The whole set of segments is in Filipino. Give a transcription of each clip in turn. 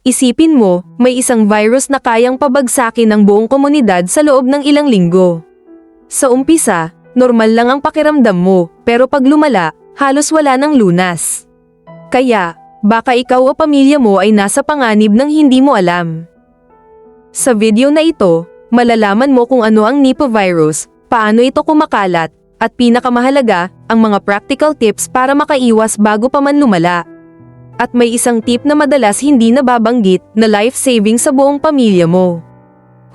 Isipin mo, may isang virus na kayang pabagsakin ng buong komunidad sa loob ng ilang linggo. Sa umpisa, normal lang ang pakiramdam mo, pero pag lumala, halos wala ng lunas. Kaya, baka ikaw o pamilya mo ay nasa panganib ng hindi mo alam. Sa video na ito, malalaman mo kung ano ang Nipah virus, paano ito kumakalat, at pinakamahalaga, ang mga practical tips para makaiwas bago pa man lumala. At may isang tip na madalas hindi nababanggit na life-saving sa buong pamilya mo.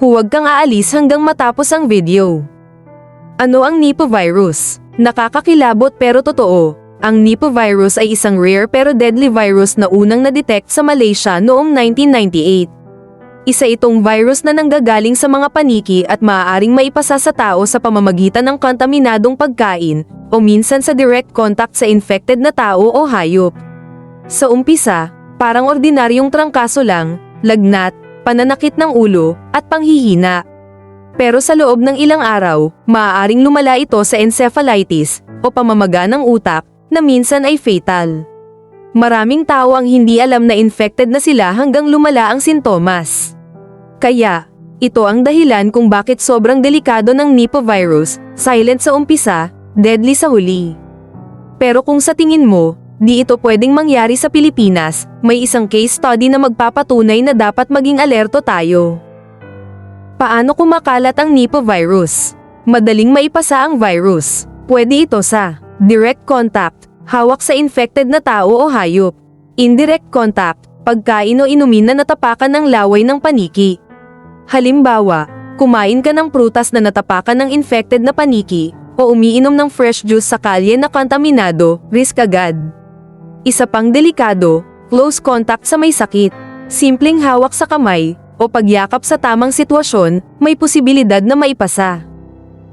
Huwag kang aalis hanggang matapos ang video. Ano ang Nipah virus? Nakakakilabot pero totoo. Ang Nipah virus ay isang rare pero deadly virus na unang na-detect sa Malaysia noong 1998. Isa itong virus na nanggagaling sa mga paniki at maaaring maipasa sa tao sa pamamagitan ng kontaminadong pagkain o minsan sa direct contact sa infected na tao o hayop. Sa umpisa, parang ordinaryong trangkaso lang, lagnat, pananakit ng ulo, at panghihina. Pero sa loob ng ilang araw, maaaring lumala ito sa encephalitis o pamamaga ng utak na minsan ay fatal. Maraming tao ang hindi alam na infected na sila hanggang lumala ang sintomas. Kaya, ito ang dahilan kung bakit sobrang delikado ng Nipah virus, silent sa umpisa, deadly sa huli. Pero kung sa tingin mo, di ito pwedeng mangyari sa Pilipinas, may isang case study na magpapatunay na dapat maging alerto tayo. Paano kumakalat ang Nipah virus? Madaling maipasa ang virus. Pwede ito sa direct contact, hawak sa infected na tao o hayop. Indirect contact, pagkain o inumin na natapakan ng laway ng paniki. Halimbawa, kumain ka ng prutas na natapakan ng infected na paniki, o umiinom ng fresh juice sa kalye na kontaminado, risk agad. Isa pang delikado, close contact sa may sakit. Simpleng hawak sa kamay, o pagyakap sa tamang sitwasyon, may posibilidad na maipasa.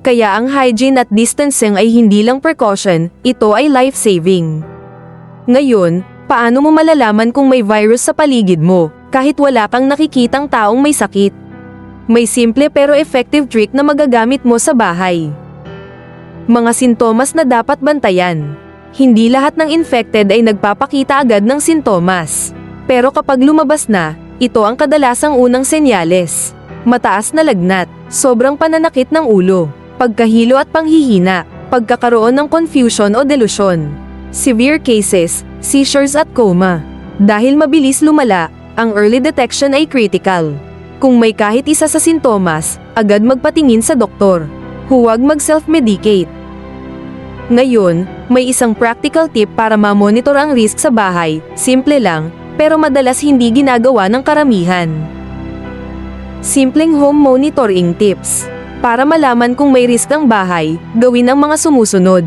Kaya ang hygiene at distancing ay hindi lang precaution, ito ay life-saving. Ngayon, paano mo malalaman kung may virus sa paligid mo, kahit wala kang nakikitang taong may sakit? May simple pero effective trick na magagamit mo sa bahay. Mga sintomas na dapat bantayan. Hindi lahat ng infected ay nagpapakita agad ng sintomas. Pero kapag lumabas na, ito ang kadalasang unang senyales. Mataas na lagnat, sobrang pananakit ng ulo, pagkahilo at panghihina, pagkakaroon ng confusion o delusyon. Severe cases, seizures at coma. Dahil mabilis lumala, ang early detection ay critical. Kung may kahit isa sa sintomas, agad magpatingin sa doktor. Huwag mag-self-medicate. Ngayon, may isang practical tip para ma-monitor ang risk sa bahay, simple lang, pero madalas hindi ginagawa ng karamihan. Simpleng home monitoring tips. Para malaman kung may risk ang bahay, gawin ang mga sumusunod.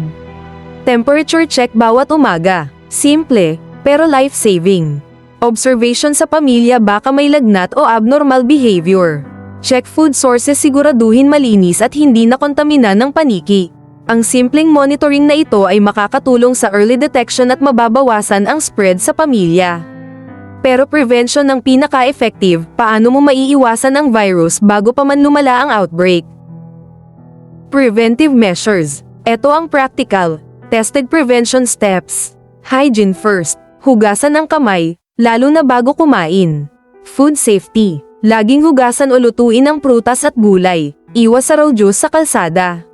Temperature check bawat umaga. Simple, pero life-saving. Observation sa pamilya baka may lagnat o abnormal behavior. Check food sources, siguraduhin malinis at hindi nakontamina ng paniki. Ang simpleng monitoring na ito ay makakatulong sa early detection at mababawasan ang spread sa pamilya. Pero prevention ang pinaka-effective, paano mo maiiwasan ang virus bago pa man lumala ang outbreak? Preventive measures. Ito ang practical, tested prevention steps. Hygiene first. Hugasan ang kamay, lalo na bago kumain. Food safety. Laging hugasan o lutuin ang prutas at gulay. Iwas sa raw juice sa kalsada.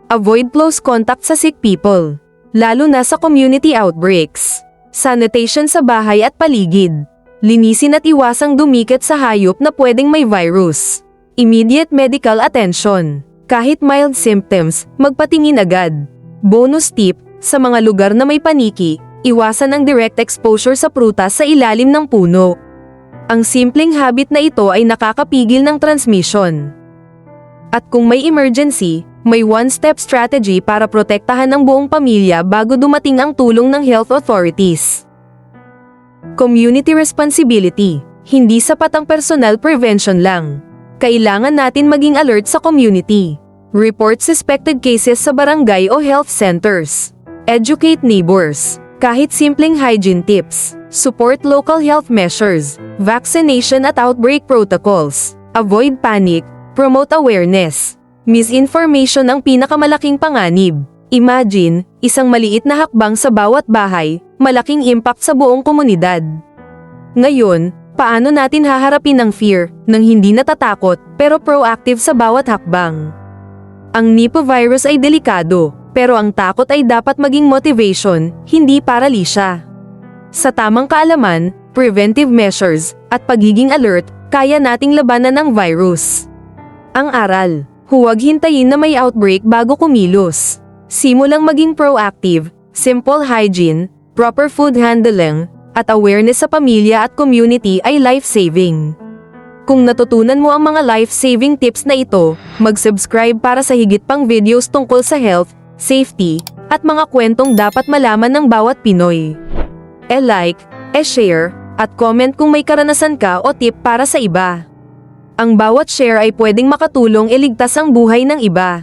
Avoid close contact sa sick people, lalo na sa community outbreaks. Sanitation sa bahay at paligid. Linisin at iwasang dumikit sa hayop na pwedeng may virus. Immediate medical attention. Kahit mild symptoms, magpatingin agad. Bonus tip, sa mga lugar na may paniki, iwasan ang direct exposure sa prutas sa ilalim ng puno. Ang simpleng habit na ito ay nakakapigil ng transmission. At kung may emergency, may one-step strategy para protektahan ang buong pamilya bago dumating ang tulong ng health authorities. Community responsibility. Hindi sapat ang personal prevention lang. Kailangan natin maging alert sa community. Report suspected cases sa barangay o health centers. Educate neighbors. Kahit simpleng hygiene tips. Support local health measures. Vaccination at outbreak protocols. Avoid panic. Promote awareness. Misinformation ang pinakamalaking panganib. Imagine, isang maliit na hakbang sa bawat bahay, malaking impact sa buong komunidad. Ngayon, Paano natin haharapin ang fear nang hindi natatakot pero proactive sa bawat hakbang? Ang Nipah virus ay delikado, pero ang takot ay dapat maging motivation, hindi paralisya. Sa tamang kaalaman, preventive measures, at pagiging alert, kaya nating labanan ang virus. Ang aral, huwag hintayin na may outbreak bago kumilos. Simulang maging proactive, simple hygiene, proper food handling, at awareness sa pamilya at community ay life-saving. Kung natutunan mo ang mga life-saving tips na ito, mag-subscribe para sa higit pang videos tungkol sa health, safety, at mga kwentong dapat malaman ng bawat Pinoy. E-like, e-share, at comment kung may karanasan ka o tip para sa iba. Ang bawat share ay pwedeng makatulong iligtas ang buhay ng iba.